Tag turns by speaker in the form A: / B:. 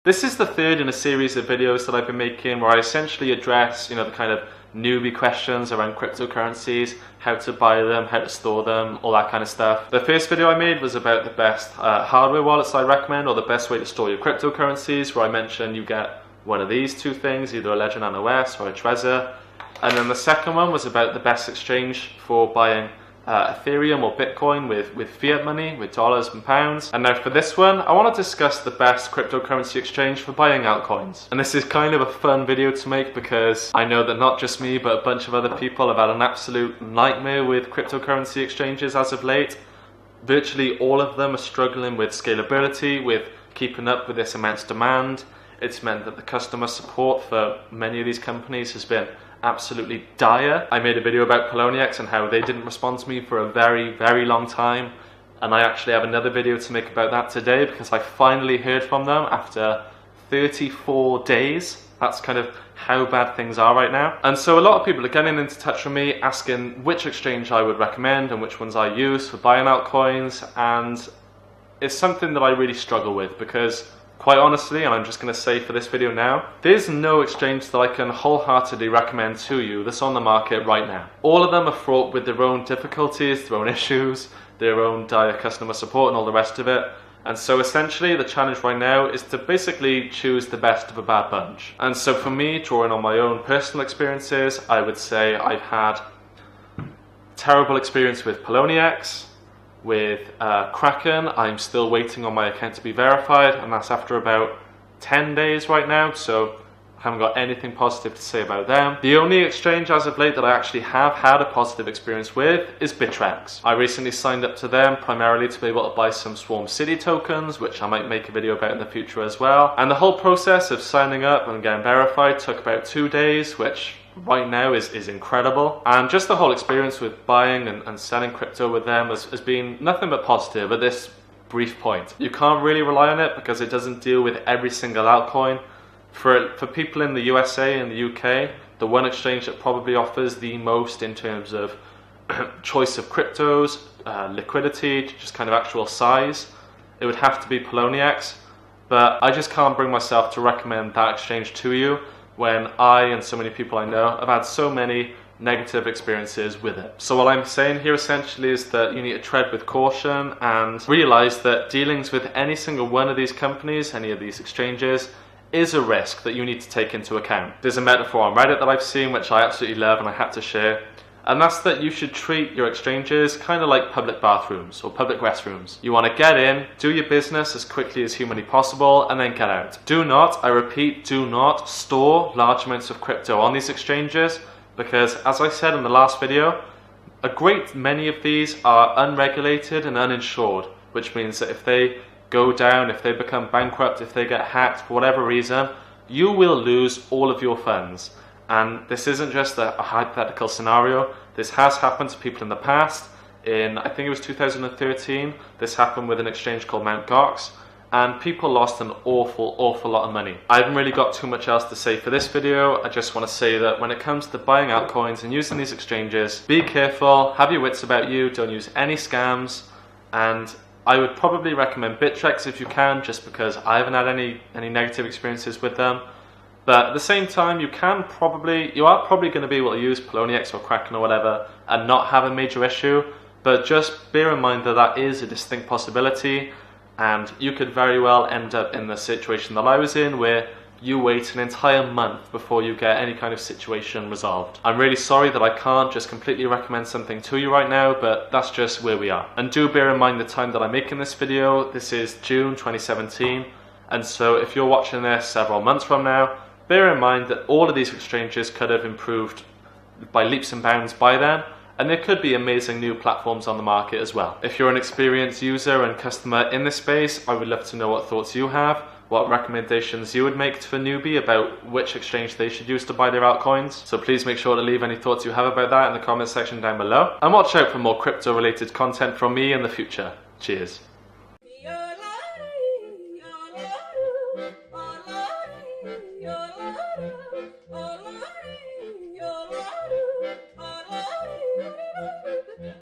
A: This is the third in a series of videos that I've been making where I essentially address, the kind of newbie questions around cryptocurrencies, how to buy them, how to store them, all that kind of stuff. The first video I made was about the best hardware wallets I recommend, or the best way to store your cryptocurrencies, where I mentioned you get one of these two things, either a Ledger Nano S or a Trezor. And then the second one was about the best exchange for buying Ethereum or Bitcoin with fiat money, with dollars and pounds. And now for this one, I want to discuss the best cryptocurrency exchange for buying altcoins. And this is kind of a fun video to make because I know that not just me, but a bunch of other people have had an absolute nightmare with cryptocurrency exchanges as of late. Virtually all of them are struggling with scalability, with keeping up with this immense demand. It's meant that the customer support for many of these companies has been absolutely dire. I made a video about Poloniex and how they didn't respond to me for a very, very long time, and I actually have another video to make about that today because I finally heard from them after 34 days. That's kind of how bad things are right now. And so a lot of people are getting into touch with me asking which exchange I would recommend and which ones I use for buying altcoins, and it's something that I really struggle with because, quite honestly, and I'm just going to say for this video now, there's no exchange that I can wholeheartedly recommend to you that's on the market right now. All of them are fraught with their own difficulties, their own issues, their own dire customer support and all the rest of it. And so essentially the challenge right now is to basically choose the best of a bad bunch. And so for me, drawing on my own personal experiences, I would say I've had terrible experience with Poloniex. With Kraken, I'm still waiting on my account to be verified, and that's after about 10 days right now, so I haven't got anything positive to say about them. The only exchange as of late that I actually have had a positive experience with is Bittrex. I recently signed up to them primarily to be able to buy some Swarm City tokens, which I might make a video about in the future as well. And the whole process of signing up and getting verified took about 2 days, which right now is incredible. And just the whole experience with buying and selling crypto with them has been nothing but positive at this brief point. You can't really rely on it because it doesn't deal with every single altcoin. For people in the USA and the UK, the one exchange that probably offers the most in terms of choice of cryptos, liquidity, just kind of actual size, it would have to be Poloniex. But I just can't bring myself to recommend that exchange to you when I and so many people I know have had so many negative experiences with it. So what I'm saying here essentially is that you need to tread with caution and realize that dealings with any single one of these companies, any of these exchanges, is a risk that you need to take into account. There's a metaphor on Reddit that I've seen which I absolutely love and I had to share, and that's that you should treat your exchanges kind of like public bathrooms or public restrooms. You want to get in, do your business as quickly as humanly possible, and then get out. Do not, I repeat, do not store large amounts of crypto on these exchanges because, as I said in the last video, a great many of these are unregulated and uninsured, which means that if they go down, if they become bankrupt, if they get hacked for whatever reason, you will lose all of your funds. And this isn't just a hypothetical scenario. This has happened to people in the past. In, I think it was 2013, this happened with an exchange called Mt. Gox, and people lost an awful lot of money. I haven't really got too much else to say for this video. I just want to say that when it comes to buying altcoins and using these exchanges, be careful, have your wits about you, don't use any scams, and I would probably recommend Bittrex if you can, just because I haven't had any negative experiences with them. But at the same time, you are probably going to be able to use Poloniex or Kraken or whatever and not have a major issue. But just bear in mind that that is a distinct possibility, and you could very well end up in the situation that I was in, where you wait an entire month before you get any kind of situation resolved. I'm really sorry that I can't just completely recommend something to you right now, but that's just where we are. And do bear in mind the time that I'm making this video. This is June 2017, and so if you're watching this several months from now, bear in mind that all of these exchanges could have improved by leaps and bounds by then, and there could be amazing new platforms on the market as well. If you're an experienced user and customer in this space, I would love to know what thoughts you have, what recommendations you would make to a newbie about which exchange they should use to buy their altcoins. So please make sure to leave any thoughts you have about that in the comment section down below. And watch out for more crypto related content from me in the future. Cheers.